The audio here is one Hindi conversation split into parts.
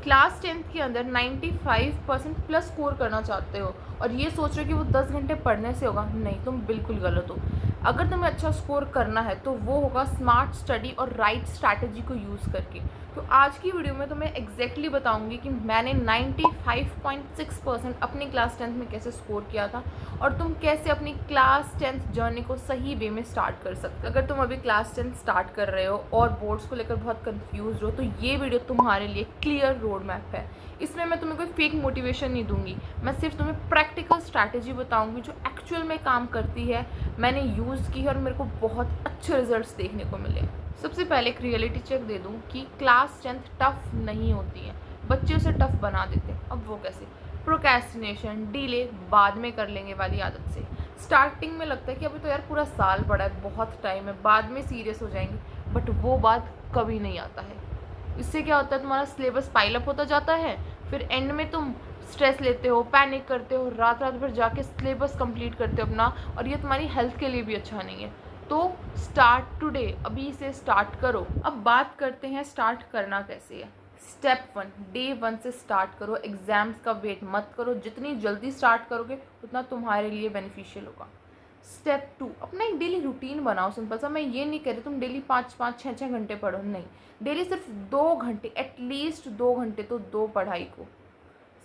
क्लास 10th के अंदर 95% प्लस स्कोर करना चाहते हो और ये सोच रहे हो कि वो 10 घंटे पढ़ने से होगा, नहीं, तुम बिल्कुल गलत हो। अगर तुम्हें अच्छा स्कोर करना है तो वो होगा स्मार्ट स्टडी और राइट स्ट्रैटेजी को यूज़ करके। तो आज की वीडियो में तुम्हें एग्जैक्टली बताऊंगी कि मैंने 95.6% अपनी क्लास 10th में कैसे स्कोर किया था और तुम कैसे अपनी क्लास 10th जर्नी को सही वे में स्टार्ट कर सकते हो। अगर तुम अभी क्लास 10th स्टार्ट कर रहे हो और बोर्ड्स को लेकर बहुत कंफ्यूज हो तो ये वीडियो तुम्हारे लिए क्लियर रोड मैप है। इसमें मैं तुम्हें कोई फेक मोटिवेशन नहीं दूंगी, मैं सिर्फ तुम्हें प्रैक्टिकल स्ट्रैटेजी बताऊंगी जो एक्चुअल में काम करती है, मैंने यूज़ की है और मेरे को बहुत अच्छे रिजल्ट्स देखने को मिले। सबसे पहले एक रियलिटी चेक दे दूं कि क्लास 10th टफ नहीं होती है, बच्चे उसे टफ बना देते हैं। अब वो कैसे? प्रोक्रेस्टिनेशन, डिले, बाद में कर लेंगे वाली आदत से। स्टार्टिंग में लगता है कि अभी तो यार पूरा साल पड़ा है, बहुत टाइम है, बाद में सीरियस हो जाएंगे, बट वो बात कभी नहीं आता है। इससे क्या होता है, तुम्हारा सिलेबस पाइल अप होता जाता है, फिर एंड में तुम स्ट्रेस लेते हो, पैनिक करते हो, रात रात भर जाके सिलेबस कंप्लीट करते हो अपना, और ये तुम्हारी हेल्थ के लिए भी अच्छा नहीं है। तो स्टार्ट टुडे, अभी से स्टार्ट करो। अब बात करते हैं स्टार्ट करना कैसे है। स्टेप 1, डे 1 से स्टार्ट करो। एग्जाम्स का वेट मत करो, जितनी जल्दी स्टार्ट करोगे उतना तुम्हारे लिए बेनिफिशियल होगा। स्टेप 2, अपना एक डेली रूटीन बनाओ। सिंपल सा, मैं ये नहीं कह रही तुम डेली 5-5, 6-6 घंटे पढ़ो, नहीं, डेली सिर्फ 2 घंटे, एटलीस्ट 2 घंटे तो दो पढ़ाई को।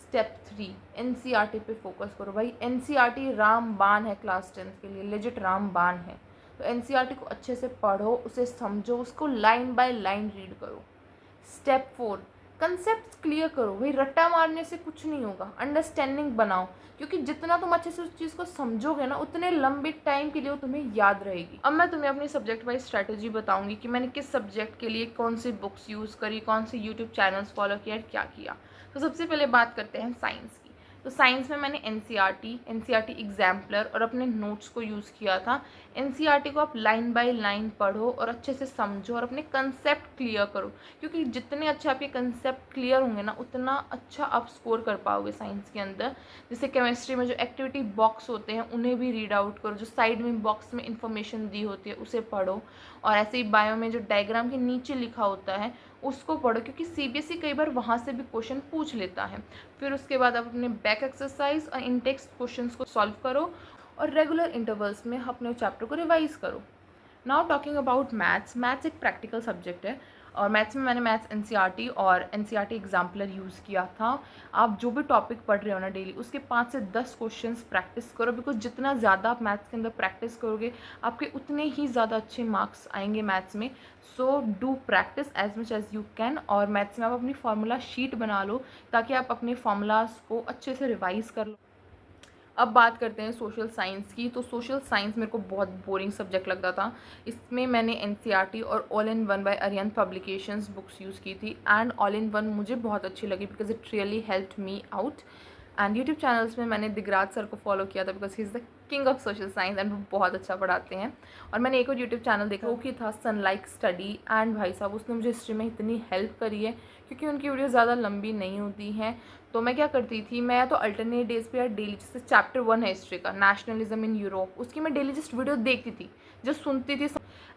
स्टेप 3, एनसीईआरटी पे फोकस करो। भाई एनसीईआरटी रामबाण है क्लास 10th के लिए, लेजिट रामबाण है। तो एनसीईआरटी को अच्छे से पढ़ो, उसे समझो, उसको लाइन बाय लाइन रीड करो। स्टेप 4, कंसेप्ट क्लियर करो। भाई रट्टा मारने से कुछ नहीं होगा, अंडरस्टैंडिंग बनाओ, क्योंकि जितना तुम अच्छे से उस चीज़ को समझोगे ना, उतने लंबे टाइम के लिए वो तुम्हें याद रहेगी। अब मैं तुम्हें अपनी सब्जेक्ट वाइज स्ट्रैटेजी बताऊंगी कि मैंने किस सब्जेक्ट के लिए कौन सी बुक्स यूज़ करी, कौन से यूट्यूब चैनल्स फॉलो किया, क्या किया। तो सबसे पहले बात करते हैं साइंस की। तो साइंस में मैंने एनसीईआरटी एग्जाम्पलर और अपने नोट्स को यूज़ किया था। एनसीईआरटी को आप लाइन बाय लाइन पढ़ो और अच्छे से समझो और अपने कंसेप्ट क्लियर करो, क्योंकि जितने अच्छे आपके कंसेप्ट क्लियर होंगे ना, उतना अच्छा आप स्कोर कर पाओगे साइंस के अंदर। जैसे केमिस्ट्री में जो एक्टिविटी बॉक्स होते हैं उन्हें भी रीड आउट करो, जो साइड में बॉक्स में इंफॉर्मेशन दी होती है उसे पढ़ो, और ऐसे ही बायो में जो डायग्राम के नीचे लिखा होता है उसको पढ़ो, क्योंकि सीबीएसई कई बार वहाँ से भी क्वेश्चन पूछ लेता है। फिर उसके बाद आप अपने बैक एक्सरसाइज और इन टेक्स्ट क्वेश्चंस को सॉल्व करो और रेगुलर इंटरवल्स में अपने चैप्टर को रिवाइज करो। नाउ टॉकिंग अबाउट मैथ्स एक प्रैक्टिकल सब्जेक्ट है और मैथ्स में मैंने मैथ्स एनसीईआरटी और एनसीईआरटी एग्जाम्पलर यूज़ किया था। आप जो भी टॉपिक पढ़ रहे हो ना डेली, उसके 5 से 10 क्वेश्चंस प्रैक्टिस करो, बिकॉज जितना ज़्यादा आप मैथ्स के अंदर प्रैक्टिस करोगे आपके उतने ही ज़्यादा अच्छे मार्क्स आएंगे मैथ्स में। So do practice as much as you can. और मैथ्स में आप अपनी फार्मूला शीट बना लो ताकि आप अपने फार्मूलाज को अच्छे से रिवाइज कर लो। अब बात करते हैं सोशल साइंस की। तो सोशल साइंस मेरे को बहुत बोरिंग सब्जेक्ट लगता था। इसमें मैंने एनसीईआरटी और all in one by Arihant publications books use की थी, एंड ऑल इन वन मुझे बहुत अच्छी लगी because it really helped me out. And YouTube channels में मैंने दिगराज सर को फॉलो किया था because he is the king of social science and वो बहुत अच्छा पढ़ाते हैं। और मैंने एक और यूट्यूब चैनल देखा, वो की था सनलाइक स्टडी, एंड भाई साहब उसने मुझे हिस्ट्री में इतनी हेल्प करी है क्योंकि उनकी वीडियो ज़्यादा लंबी नहीं होती हैं। तो मैं क्या करती थी, मैं तो अल्टरनेट डेज पे या डेली, जैसे चैप्टर 1 है हिस्ट्री का, नेशनलिज्म इन यूरोप, उसकी मैं डेली जस्ट वीडियो देखती थी, जस्ट सुनती थी।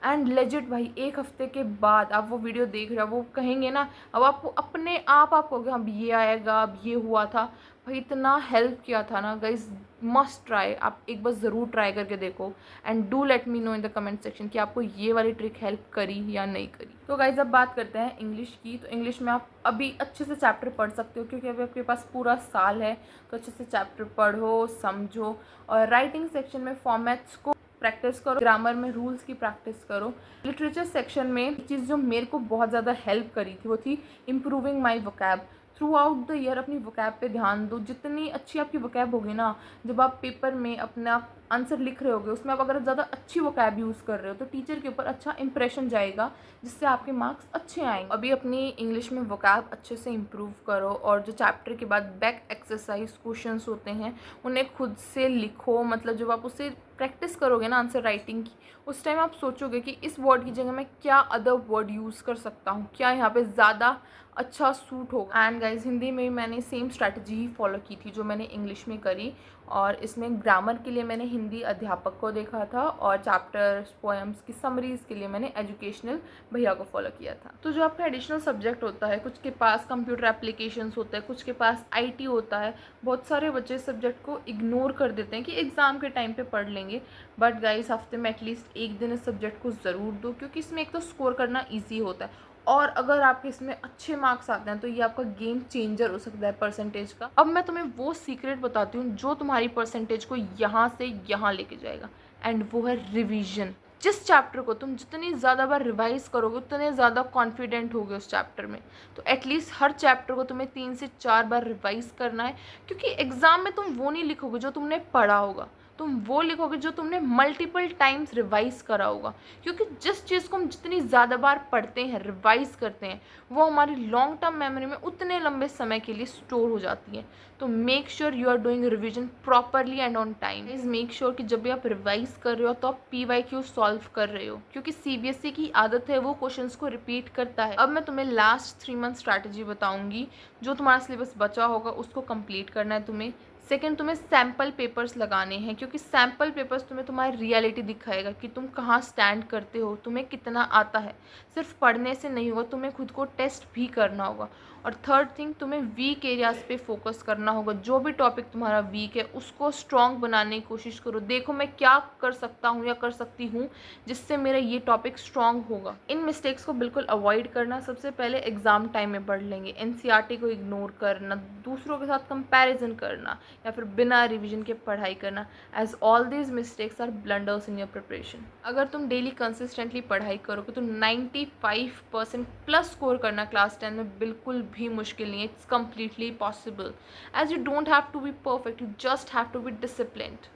एंड लेजिट भाई 1 हफ्ते के बाद आप वो वीडियो देख रहे हो, वो कहेंगे ना, अब आपको अपने आप कहोगे अब ये आएगा, अब ये हुआ था। भाई इतना हेल्प किया था ना गाइज, मस्ट ट्राई, आप एक बार ज़रूर ट्राई करके देखो and do let me know in the comment section कि आपको ये वाली ट्रिक हेल्प करी या नहीं करी। तो गाइज अब बात करते हैं इंग्लिश की। तो इंग्लिश में आप अभी अच्छे से चैप्टर पढ़ सकते हो क्योंकि अभी आपके पास पूरा साल है, तो अच्छे से चैप्टर पढ़ो, समझो, और राइटिंग सेक्शन में फॉर्मेट्स को प्रैक्टिस करो, ग्रामर में रूल्स की प्रैक्टिस करो। लिटरेचर सेक्शन में चीज़ जो मेरे को बहुत ज़्यादा हेल्प करी थी वो थी improving my vocab. Through out the year अपनी वोकैब पे ध्यान दो। जितनी अच्छी आपकी वोकैब होगी ना, जब आप पेपर में अपना आंसर लिख रहे होगे उसमें आप अगर ज़्यादा अच्छी वोकैब यूज़ कर रहे हो तो टीचर के ऊपर अच्छा इंप्रेशन जाएगा, जिससे आपके मार्क्स अच्छे आएंगे। अभी अपनी इंग्लिश में वोकैब अच्छे से इम्प्रूव करो, और जो चैप्टर के बाद बैक एक्सरसाइज क्वेश्चंस होते हैं उन्हें खुद से लिखो, मतलब जब आप उसे प्रैक्टिस करोगे ना आंसर राइटिंग की, उस टाइम आप सोचोगे कि इस वर्ड की जगह मैं क्या अदर वर्ड यूज़ कर सकता हूँ, क्या यहाँ पे ज़्यादा अच्छा सूट होगा। एंड गाइज हिंदी में मैंने सेम स्ट्रैटेजी ही फॉलो की थी जो मैंने इंग्लिश में करी, और इसमें ग्रामर के लिए मैंने हिंदी अध्यापक को देखा था, और चैप्टर्स पोएम्स की समरीज़ के लिए मैंने एजुकेशनल भैया को फॉलो किया था। तो जो आपका एडिशनल सब्जेक्ट होता है, कुछ के पास कंप्यूटर एप्लीकेशंस होता है, कुछ के पास आईटी होता है, बहुत सारे बच्चे सब्जेक्ट को इग्नोर कर देते हैं कि एग्ज़ाम के टाइम पे पढ़ लेंगे। बट गाइस हफ्ते में एटलीस्ट एक दिन इस सब्जेक्ट को ज़रूर दो, क्योंकि इसमें एक तो स्कोर करना ईजी होता है, और अगर आपके इसमें अच्छे मार्क्स आते हैं तो ये आपका गेम चेंजर हो सकता है परसेंटेज का। अब मैं तुम्हें वो सीक्रेट बताती हूँ जो तुम्हारी परसेंटेज को यहाँ से यहाँ लेके जाएगा, एंड वो है रिवीजन। जिस चैप्टर को तुम जितनी ज़्यादा बार रिवाइज करोगे उतने ज़्यादा कॉन्फिडेंट होगे उस चैप्टर में। तो एटलीस्ट हर चैप्टर को तुम्हें 3 से 4 बार रिवाइज करना है, क्योंकि एग्ज़ाम में तुम वो नहीं लिखोगे जो तुमने पढ़ा होगा, तुम वो लिखोगे जो तुमने मल्टीपल टाइम्स रिवाइज करा होगा। क्योंकि जिस चीज़ को हम जितनी ज़्यादा बार पढ़ते हैं, रिवाइज करते हैं, वो हमारी लॉन्ग टर्म मेमोरी में उतने लंबे समय के लिए स्टोर हो जाती है। तो make sure you are doing revision properly and on time. Please make sure कि जब भी आप रिवाइज कर रहे हो तो आप PYQ सॉल्व कर रहे हो, क्योंकि CBSE की आदत है वो क्वेश्चंस को रिपीट करता है। अब मैं तुम्हें लास्ट 3 मंथ स्ट्रैटेजी बताऊंगी। जो तुम्हारा सिलेबस बचा होगा उसको कंप्लीट करना है तुम्हें। सेकंड, तुम्हें सैम्पल पेपर्स लगाने हैं, क्योंकि सैम्पल पेपर्स तुम्हें तुम्हारी रियलिटी दिखाएगा कि तुम कहाँ स्टैंड करते हो, तुम्हें कितना आता है। सिर्फ पढ़ने से नहीं होगा, तुम्हें खुद को टेस्ट भी करना होगा। और थर्ड थिंग, तुम्हें वीक एरियाज़ पे फोकस करना होगा। जो भी टॉपिक तुम्हारा वीक है उसको स्ट्रॉन्ग बनाने की कोशिश करो। देखो मैं क्या कर सकता हूँ या कर सकती हूँ जिससे मेरा ये टॉपिक स्ट्रॉन्ग होगा। इन मिस्टेक्स को बिल्कुल अवॉइड करना। सबसे पहले एग्ज़ाम टाइम में पढ़ लेंगे, NCERT को इग्नोर करना, दूसरों के साथ कंपैरिजन करना, या फिर बिना रिवीजन के पढ़ाई करना, as all these mistakes are blunders in your preparation. अगर तुम डेली कंसिस्टेंटली पढ़ाई करोगे तो 95% प्लस स्कोर करना क्लास 10 में बिल्कुल भी मुश्किल नहीं है। It's completely possible, as you don't have to be perfect, you just have to be disciplined.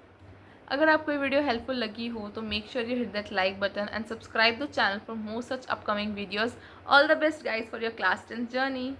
अगर आपको ये वीडियो हेल्पफुल लगी हो तो make sure you hit that like button and subscribe the channel for more such upcoming videos. All the best guys for your class 10 journey.